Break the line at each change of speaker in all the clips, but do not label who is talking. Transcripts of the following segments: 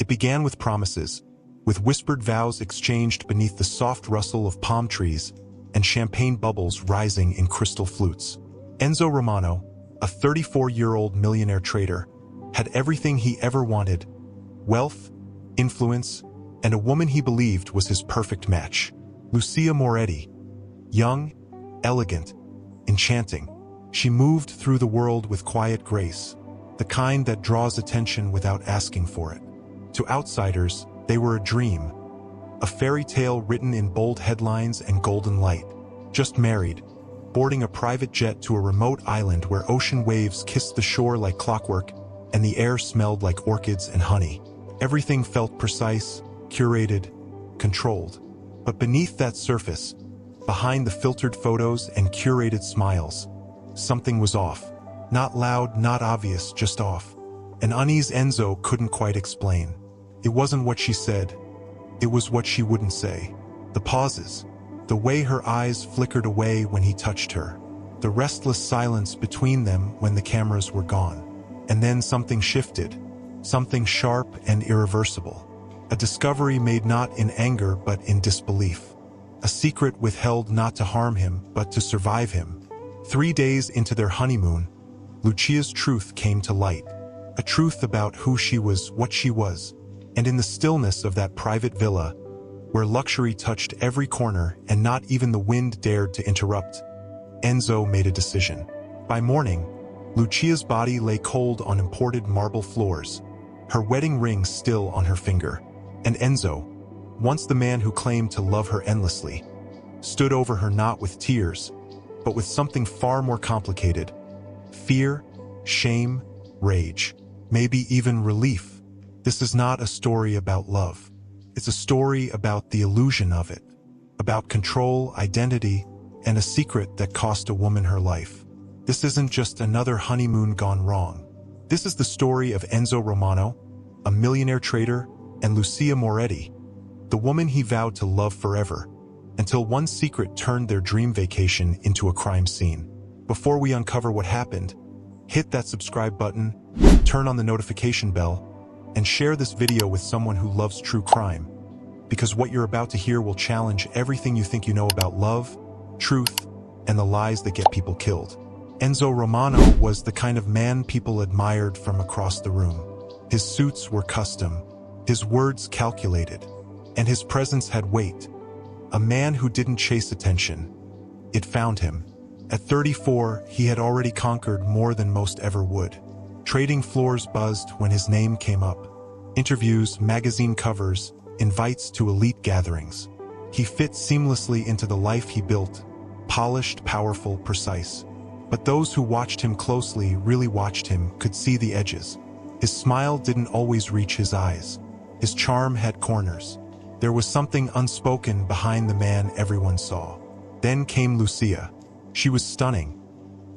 It began with promises, with whispered vows exchanged beneath the soft rustle of palm trees and champagne bubbles rising in crystal flutes. Enzo Romano, a 34-year-old millionaire trader, had everything he ever wanted: wealth, influence, and a woman he believed was his perfect match. Lucia Moretti, young, elegant, enchanting. She moved through the world with quiet grace, the kind that draws attention without asking for it. To outsiders, they were a dream, a fairy tale written in bold headlines and golden light. Just married, boarding a private jet to a remote island where ocean waves kissed the shore like clockwork and the air smelled like orchids and honey. Everything felt precise, curated, controlled. But beneath that surface, behind the filtered photos and curated smiles, something was off. Not loud, not obvious, just off. An unease Enzo couldn't quite explain. It wasn't what she said. It was what she wouldn't say. The pauses, the way her eyes flickered away when he touched her, the restless silence between them when the cameras were gone. And then something shifted, something sharp and irreversible. A discovery made not in anger but in disbelief. A secret withheld not to harm him but to survive him. 3 days into their honeymoon, Lucia's truth came to light. A truth about who she was, what she was. And in the stillness of that private villa, where luxury touched every corner and not even the wind dared to interrupt, Enzo made a decision. By morning, Lucia's body lay cold on imported marble floors, her wedding ring still on her finger. And Enzo, once the man who claimed to love her endlessly, stood over her not with tears, but with something far more complicated: fear, shame, rage, maybe even relief. This is not a story about love. It's a story about the illusion of it, about control, identity, and a secret that cost a woman her life. This isn't just another honeymoon gone wrong. This is the story of Enzo Romano, a millionaire trader, and Lucia Moretti, the woman he vowed to love forever, until one secret turned their dream vacation into a crime scene. Before we uncover what happened, hit that subscribe button, turn on the notification bell, and share this video with someone who loves true crime, because what you're about to hear will challenge everything you think you know about love, truth, and the lies that get people killed. Enzo Romano was the kind of man people admired from across the room. His suits were custom, his words calculated, and his presence had weight. A man who didn't chase attention. It found him. At 34, he had already conquered more than most ever would. Trading floors buzzed when his name came up. Interviews, magazine covers, invites to elite gatherings. He fit seamlessly into the life he built, polished, powerful, precise. But those who watched him closely, really watched him, could see the edges. His smile didn't always reach his eyes. His charm had corners. There was something unspoken behind the man everyone saw. Then came Lucia. She was stunning,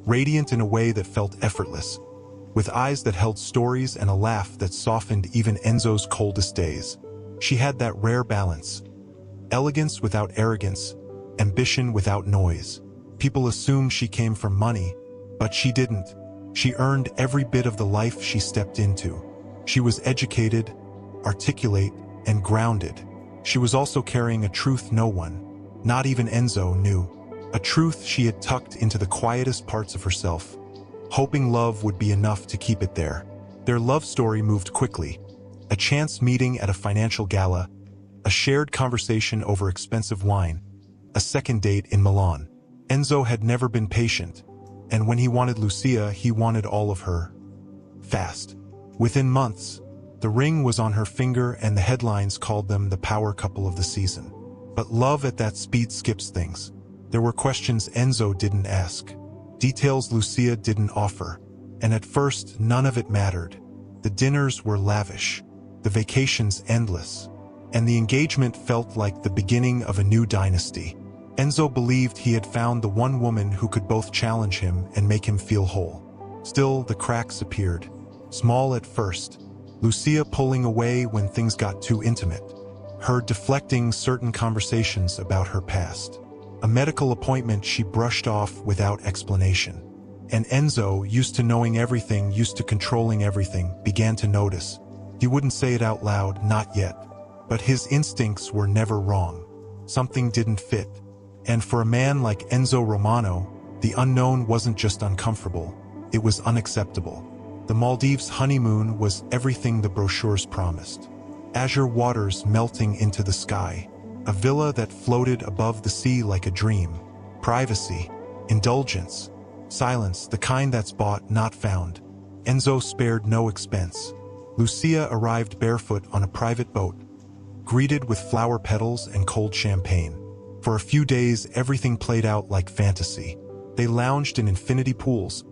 radiant in a way that felt effortless, with eyes that held stories and a laugh that softened even Enzo's coldest days. She had that rare balance: elegance without arrogance, ambition without noise. People assumed she came from money, but she didn't. She earned every bit of the life she stepped into. She was educated, articulate, and grounded. She was also carrying a truth no one, not even Enzo, knew. A truth she had tucked into the quietest parts of herself, hoping love would be enough to keep it there. Their love story moved quickly. A chance meeting at a financial gala, a shared conversation over expensive wine, a second date in Milan. Enzo had never been patient, and when he wanted Lucia, he wanted all of her. Fast. Within months, the ring was on her finger and the headlines called them the power couple of the season. But love at that speed skips things. There were questions Enzo didn't ask, details Lucia didn't offer, and at first none of it mattered. The dinners were lavish, the vacations endless, and the engagement felt like the beginning of a new dynasty. Enzo believed he had found the one woman who could both challenge him and make him feel whole. Still, the cracks appeared. Small at first, Lucia pulling away when things got too intimate, her deflecting certain conversations about her past. A medical appointment she brushed off without explanation. And Enzo, used to knowing everything, used to controlling everything, began to notice. He wouldn't say it out loud, not yet. But his instincts were never wrong. Something didn't fit. And for a man like Enzo Romano, the unknown wasn't just uncomfortable, it was unacceptable. The Maldives honeymoon was everything the brochures promised. Azure waters melting into the sky, a villa that floated above the sea like a dream, privacy, indulgence, silence, the kind that's bought, not found. Enzo spared no expense. Lucia arrived barefoot on a private boat, greeted with flower petals and cold champagne. For a few days, everything played out like fantasy. They lounged in infinity pools,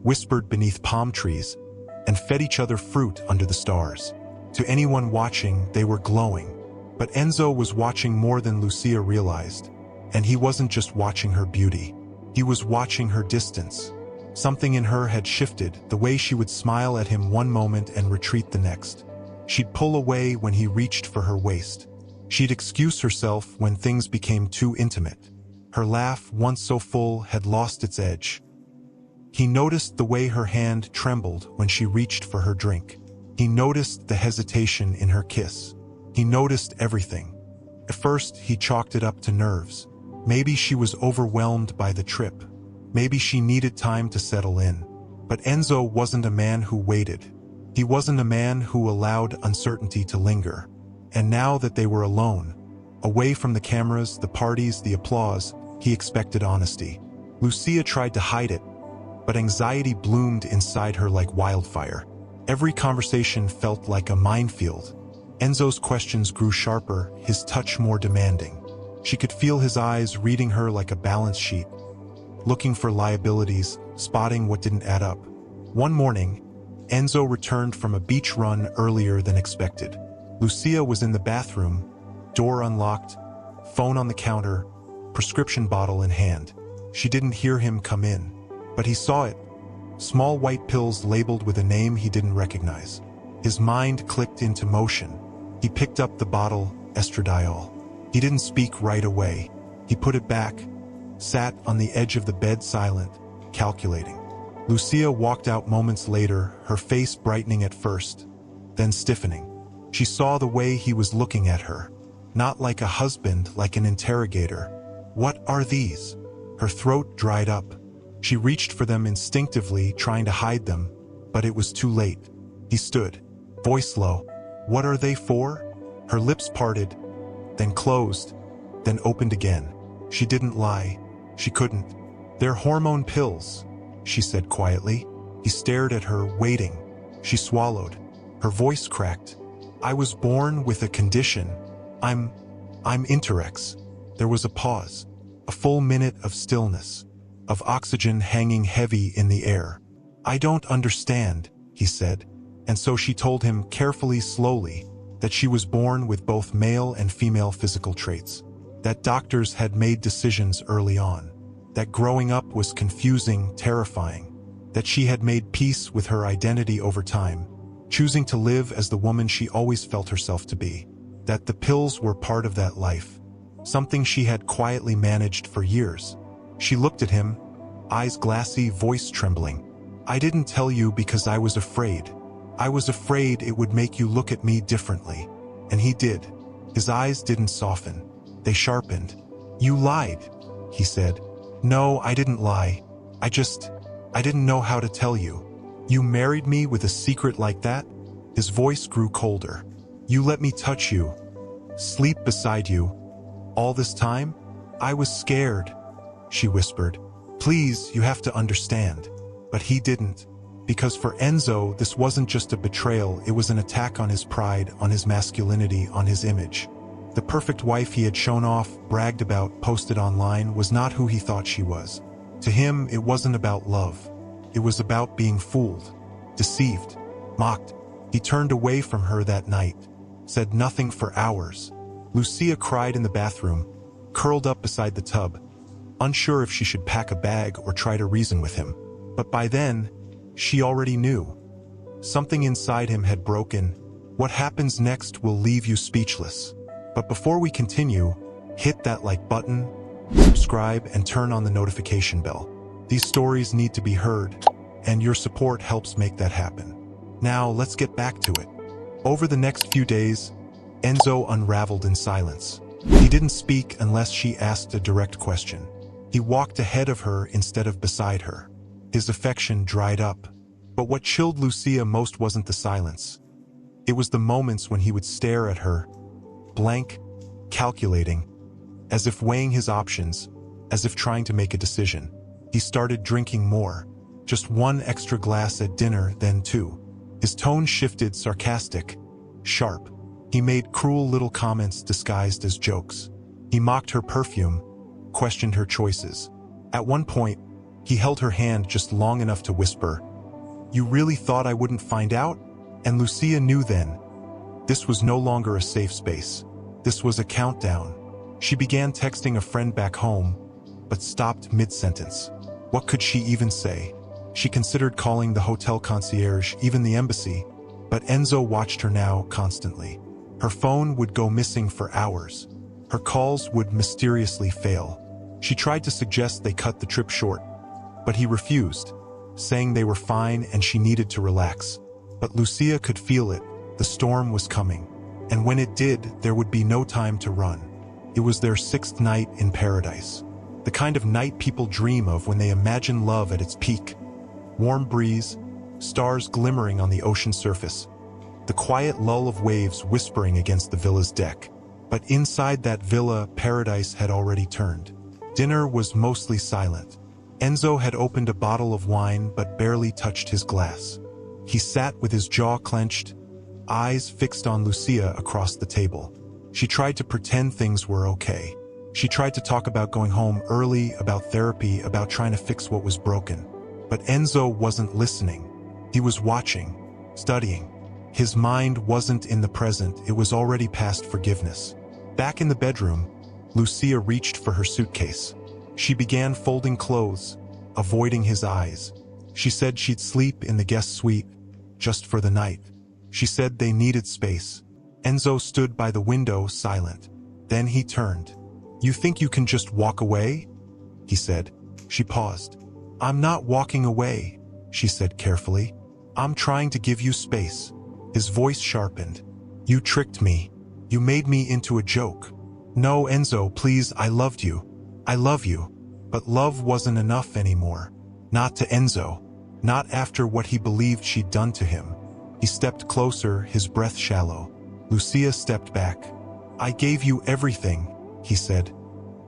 whispered beneath palm trees, and fed each other fruit under the stars. To anyone watching, they were glowing. But Enzo was watching more than Lucia realized. And he wasn't just watching her beauty. He was watching her distance. Something in her had shifted, the way she would smile at him one moment and retreat the next. She'd pull away when he reached for her waist. She'd excuse herself when things became too intimate. Her laugh, once so full, had lost its edge. He noticed the way her hand trembled when she reached for her drink. He noticed the hesitation in her kiss. He noticed everything. At first, he chalked it up to nerves. Maybe she was overwhelmed by the trip. Maybe she needed time to settle in. But Enzo wasn't a man who waited. He wasn't a man who allowed uncertainty to linger. And now that they were alone, away from the cameras, the parties, the applause, he expected honesty. Lucia tried to hide it, but anxiety bloomed inside her like wildfire. Every conversation felt like a minefield. Enzo's questions grew sharper, his touch more demanding. She could feel his eyes reading her like a balance sheet, looking for liabilities, spotting what didn't add up. One morning, Enzo returned from a beach run earlier than expected. Lucia was in the bathroom, door unlocked, phone on the counter, prescription bottle in hand. She didn't hear him come in, but he saw it. Small white pills labeled with a name he didn't recognize. His mind clicked into motion. He picked up the bottle, estradiol. He didn't speak right away. He put it back, sat on the edge of the bed silent, calculating. Lucia walked out moments later, her face brightening at first, then stiffening. She saw the way he was looking at her. Not like a husband, like an interrogator. What are these? Her throat dried up. She reached for them instinctively, trying to hide them, but it was too late. He stood, voice low. What are they for? Her lips parted, then closed, then opened again. She didn't lie. She couldn't. They're hormone pills, she said quietly. He stared at her, waiting. She swallowed. Her voice cracked. I was born with a condition. I'm Intersex. There was a pause, a full minute of stillness, of oxygen hanging heavy in the air. I don't understand, he said. And so she told him carefully, slowly, that she was born with both male and female physical traits, that doctors had made decisions early on, that growing up was confusing, terrifying, that she had made peace with her identity over time, choosing to live as the woman she always felt herself to be, that the pills were part of that life, something she had quietly managed for years. She looked at him, eyes glassy, voice trembling. I didn't tell you because I was afraid. I was afraid it would make you look at me differently. And he did. His eyes didn't soften. They sharpened. You lied, he said. No, I didn't lie. I didn't know how to tell you. You married me with a secret like that? His voice grew colder. You let me touch you, sleep beside you. All this time? I was scared, she whispered. Please, you have to understand. But he didn't. Because for Enzo, this wasn't just a betrayal, it was an attack on his pride, on his masculinity, on his image. The perfect wife he had shown off, bragged about, posted online, was not who he thought she was. To him, it wasn't about love. It was about being fooled, deceived, mocked. He turned away from her that night, said nothing for hours. Lucia cried in the bathroom, curled up beside the tub, unsure if she should pack a bag or try to reason with him. But by then, she already knew. Something inside him had broken. What happens next will leave you speechless. But before we continue, hit that like button, subscribe, and turn on the notification bell. These stories need to be heard, and your support helps make that happen. Now, let's get back to it. Over the next few days, Enzo unraveled in silence. He didn't speak unless she asked a direct question. He walked ahead of her instead of beside her. His affection dried up. But what chilled Lucia most wasn't the silence. It was the moments when he would stare at her, blank, calculating, as if weighing his options, as if trying to make a decision. He started drinking more. Just one extra glass at dinner, then two. His tone shifted, sarcastic, sharp. He made cruel little comments disguised as jokes. He mocked her perfume, questioned her choices. At one point, he held her hand just long enough to whisper, "You really thought I wouldn't find out?" And Lucia knew then. This was no longer a safe space. This was a countdown. She began texting a friend back home, but stopped mid-sentence. What could she even say? She considered calling the hotel concierge, even the embassy, but Enzo watched her now constantly. Her phone would go missing for hours. Her calls would mysteriously fail. She tried to suggest they cut the trip short, but he refused, saying they were fine and she needed to relax. But Lucia could feel it. The storm was coming. And when it did, there would be no time to run. It was their 6th night in paradise. The kind of night people dream of when they imagine love at its peak. Warm breeze, stars glimmering on the ocean surface, the quiet lull of waves whispering against the villa's deck. But inside that villa, paradise had already turned. Dinner was mostly silent. Enzo had opened a bottle of wine but barely touched his glass. He sat with his jaw clenched, eyes fixed on Lucia across the table. She tried to pretend things were okay. She tried to talk about going home early, about therapy, about trying to fix what was broken. But Enzo wasn't listening. He was watching, studying. His mind wasn't in the present, it was already past forgiveness. Back in the bedroom, Lucia reached for her suitcase. She began folding clothes, avoiding his eyes. She said she'd sleep in the guest suite, just for the night. She said they needed space. Enzo stood by the window, silent. Then he turned. "You think you can just walk away?" he said. She paused. "I'm not walking away," she said carefully. "I'm trying to give you space." His voice sharpened. "You tricked me. You made me into a joke." "No, Enzo, please, I loved you. I love you." But love wasn't enough anymore. Not to Enzo. Not after what he believed she'd done to him. He stepped closer, his breath shallow. Lucia stepped back. "I gave you everything," he said.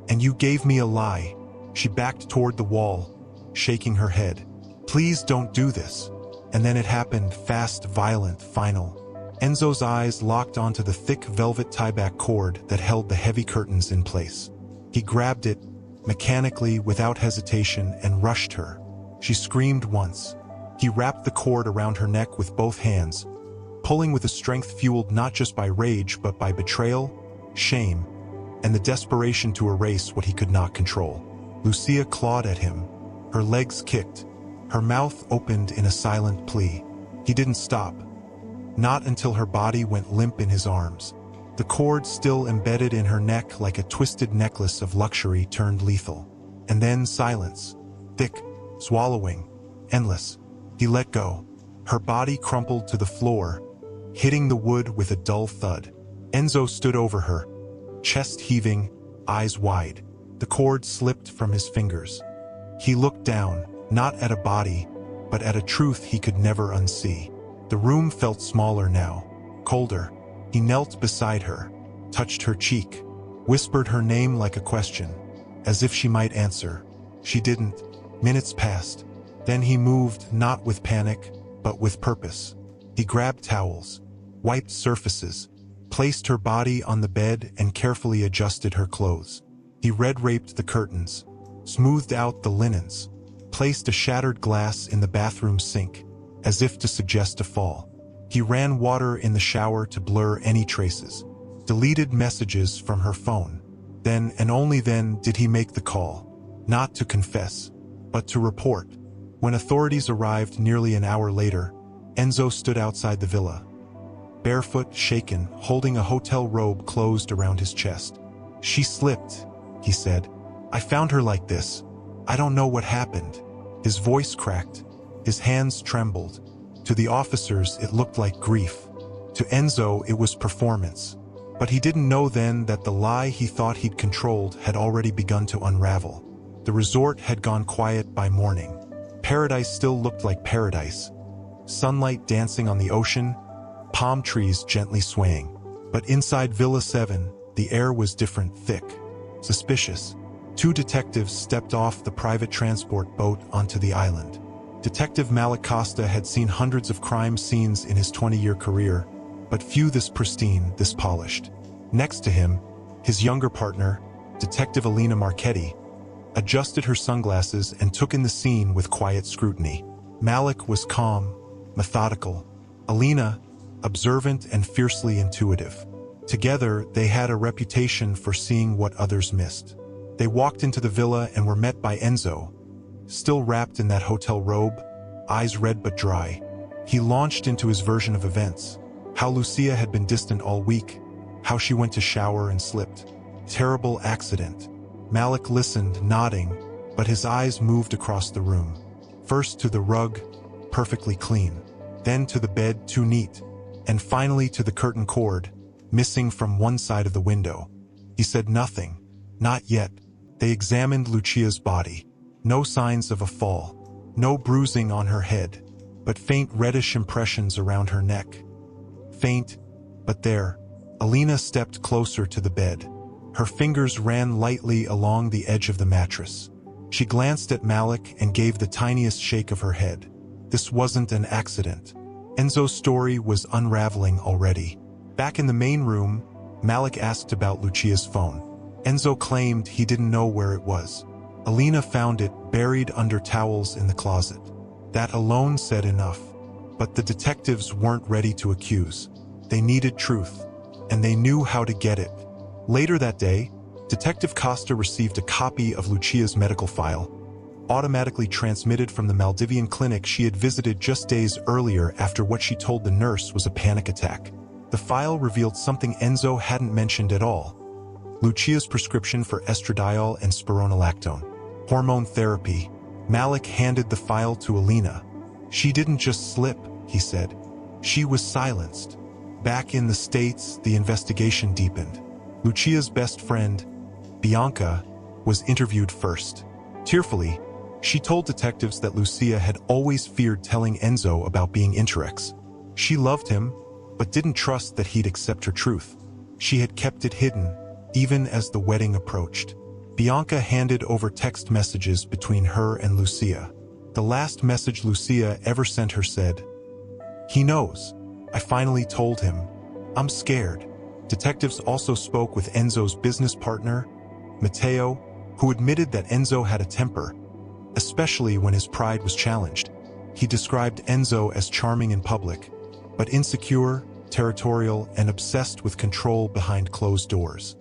"And you gave me a lie." She backed toward the wall, shaking her head. "Please don't do this." And then it happened, fast, violent, final. Enzo's eyes locked onto the thick velvet tie-back cord that held the heavy curtains in place. He grabbed it, mechanically, without hesitation, and rushed her. She screamed once. He wrapped the cord around her neck with both hands, pulling with a strength fueled not just by rage but by betrayal, shame, and the desperation to erase what he could not control. Lucia clawed at him. Her legs kicked. Her mouth opened in a silent plea. He didn't stop. Not until her body went limp in his arms. The cord still embedded in her neck like a twisted necklace of luxury turned lethal. And then silence. Thick, swallowing, endless. He let go. Her body crumpled to the floor, hitting the wood with a dull thud. Enzo stood over her, chest heaving, eyes wide. The cord slipped from his fingers. He looked down, not at a body, but at a truth he could never unsee. The room felt smaller now, colder. He knelt beside her, touched her cheek, whispered her name like a question, as if she might answer. She didn't. Minutes passed. Then he moved, not with panic, but with purpose. He grabbed towels, wiped surfaces, placed her body on the bed and carefully adjusted her clothes. He red-raped the curtains, smoothed out the linens, placed a shattered glass in the bathroom sink, as if to suggest a fall. He ran water in the shower to blur any traces, deleted messages from her phone. Then and only then did he make the call, not to confess, but to report. When authorities arrived nearly an hour later, Enzo stood outside the villa, barefoot, shaken, holding a hotel robe closed around his chest. "She slipped," he said. "I found her like this. I don't know what happened." His voice cracked. His hands trembled. To the officers, it looked like grief. To Enzo, it was performance. But he didn't know then that the lie he thought he'd controlled had already begun to unravel. The resort had gone quiet by morning. Paradise still looked like paradise. Sunlight dancing on the ocean, palm trees gently swaying. But inside Villa 7, the air was different, thick, suspicious. Two detectives stepped off the private transport boat onto the island. Detective Malik Costa had seen hundreds of crime scenes in his 20-year career, but few this pristine, this polished. Next to him, his younger partner, Detective Alina Marchetti, adjusted her sunglasses and took in the scene with quiet scrutiny. Malik was calm, methodical. Alina, observant and fiercely intuitive. Together, they had a reputation for seeing what others missed. They walked into the villa and were met by Enzo, still wrapped in that hotel robe, eyes red but dry. He launched into his version of events. How Lucia had been distant all week, how she went to shower and slipped. Terrible accident. Malik listened, nodding, but his eyes moved across the room. First to the rug, perfectly clean. Then to the bed, too neat. And finally to the curtain cord, missing from one side of the window. He said nothing. Not yet. They examined Lucia's body. No signs of a fall. No bruising on her head, but faint reddish impressions around her neck. Faint, but there. Alina stepped closer to the bed. Her fingers ran lightly along the edge of the mattress. She glanced at Malik and gave the tiniest shake of her head. This wasn't an accident. Enzo's story was unraveling already. Back in the main room, Malik asked about Lucia's phone. Enzo claimed he didn't know where it was. Alina found it buried under towels in the closet. That alone said enough. But the detectives weren't ready to accuse. They needed truth, and they knew how to get it. Later that day, Detective Costa received a copy of Lucia's medical file, automatically transmitted from the Maldivian clinic she had visited just days earlier after what she told the nurse was a panic attack. The file revealed something Enzo hadn't mentioned at all. Lucia's prescription for estradiol and spironolactone. Hormone therapy. Malik handed the file to Alina. She didn't just slip, he said. She was silenced. Back in the States, the investigation deepened. Lucia's best friend, Bianca, was interviewed first. Tearfully, she told detectives that Lucia had always feared telling Enzo about being Intersex. She loved him, but didn't trust that he'd accept her truth. She had kept it hidden, even as the wedding approached. Bianca handed over text messages between her and Lucia. The last message Lucia ever sent her said, "He knows. I finally told him. I'm scared." Detectives also spoke with Enzo's business partner, Matteo, who admitted that Enzo had a temper, especially when his pride was challenged. He described Enzo as charming in public, but insecure, territorial, and obsessed with control behind closed doors.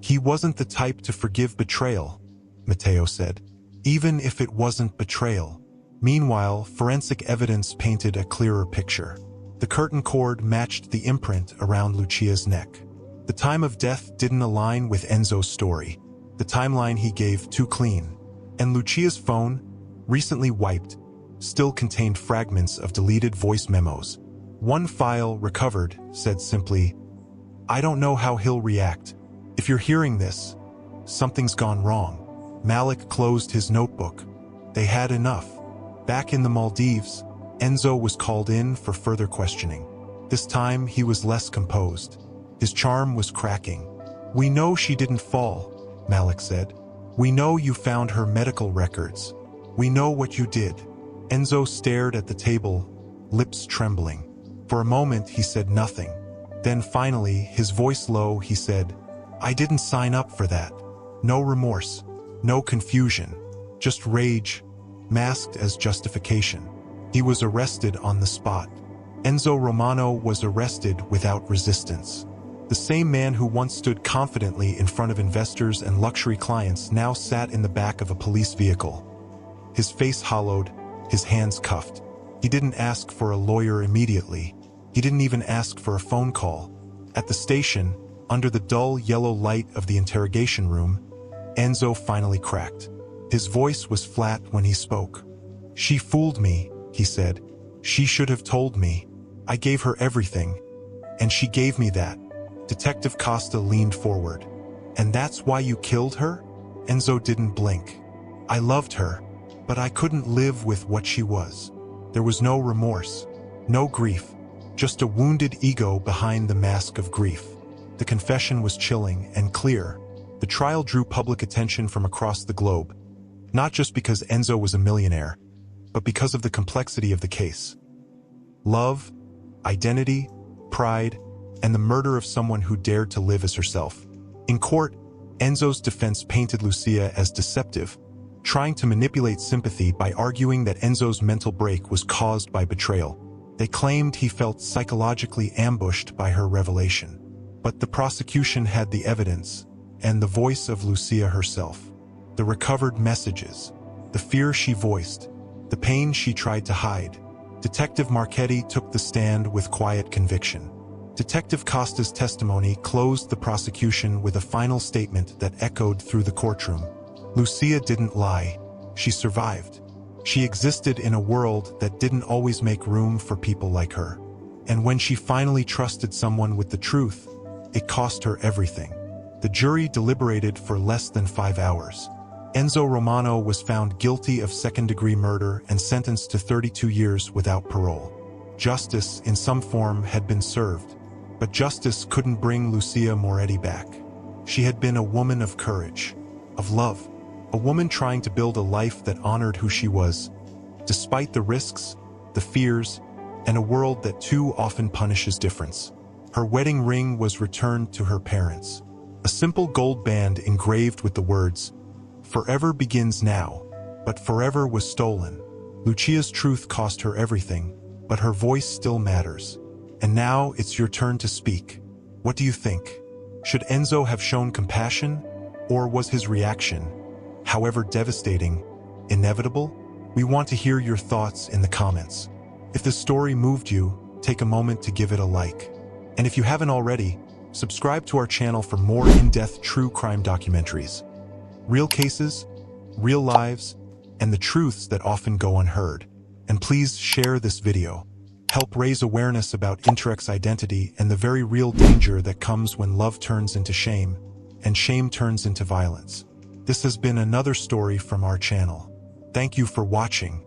He wasn't the type to forgive betrayal, Matteo said, even if it wasn't betrayal. Meanwhile, forensic evidence painted a clearer picture. The curtain cord matched the imprint around Lucia's neck. The time of death didn't align with Enzo's story. The timeline he gave too clean. And Lucia's phone, recently wiped, still contained fragments of deleted voice memos. One file recovered said simply, "I don't know how he'll react. If you're hearing this, something's gone wrong." Malik closed his notebook. They had enough. Back in the Maldives, Enzo was called in for further questioning. This time, he was less composed. His charm was cracking. "We know she didn't fall," Malik said. "We know you found her medical records. We know what you did." Enzo stared at the table, lips trembling. For a moment, he said nothing. Then finally, his voice low, he said, "I didn't sign up for that. No remorse, no confusion, just rage, masked as justification." He was arrested on the spot. Enzo Romano was arrested without resistance. The same man who once stood confidently in front of investors and luxury clients now sat in the back of a police vehicle. His face hollowed, his hands cuffed. He didn't ask for a lawyer immediately. He didn't even ask for a phone call. At the station, under the dull yellow light of the interrogation room, Enzo finally cracked. His voice was flat when he spoke. "She fooled me," he said. "She should have told me. I gave her everything. And she gave me that. Detective Costa leaned forward. And that's why you killed her? Enzo didn't blink. I loved her, but I couldn't live with what she was. There was no remorse, no grief, just a wounded ego behind the mask of grief. The confession was chilling and clear. The trial drew public attention from across the globe, not just because Enzo was a millionaire, but because of the complexity of the case. Love, identity, pride, and the murder of someone who dared to live as herself. In court, Enzo's defense painted Lucia as deceptive, trying to manipulate sympathy by arguing that Enzo's mental break was caused by betrayal. They claimed he felt psychologically ambushed by her revelation. But the prosecution had the evidence, and the voice of Lucia herself. The recovered messages, the fear she voiced, the pain she tried to hide. Detective Marchetti took the stand with quiet conviction. Detective Costa's testimony closed the prosecution with a final statement that echoed through the courtroom. Lucia didn't lie. She survived. She existed in a world that didn't always make room for people like her. And when she finally trusted someone with the truth, it cost her everything. The jury deliberated for less than 5 hours. Enzo Romano was found guilty of second-degree murder and sentenced to 32 years without parole. Justice, in some form, had been served, but justice couldn't bring Lucia Moretti back. She had been a woman of courage, of love, a woman trying to build a life that honored who she was, despite the risks, the fears, and a world that too often punishes difference. Her wedding ring was returned to her parents. A simple gold band engraved with the words, "Forever begins now," but forever was stolen. Lucia's truth cost her everything, but her voice still matters. And now it's your turn to speak. What do you think? Should Enzo have shown compassion, or was his reaction, however devastating, inevitable? We want to hear your thoughts in the comments. If this story moved you, take a moment to give it a like. And if you haven't already, subscribe to our channel for more in-depth true crime documentaries. Real cases, real lives, and the truths that often go unheard. And please share this video. Help raise awareness about Intersex identity and the very real danger that comes when love turns into shame, and shame turns into violence. This has been another story from our channel. Thank you for watching.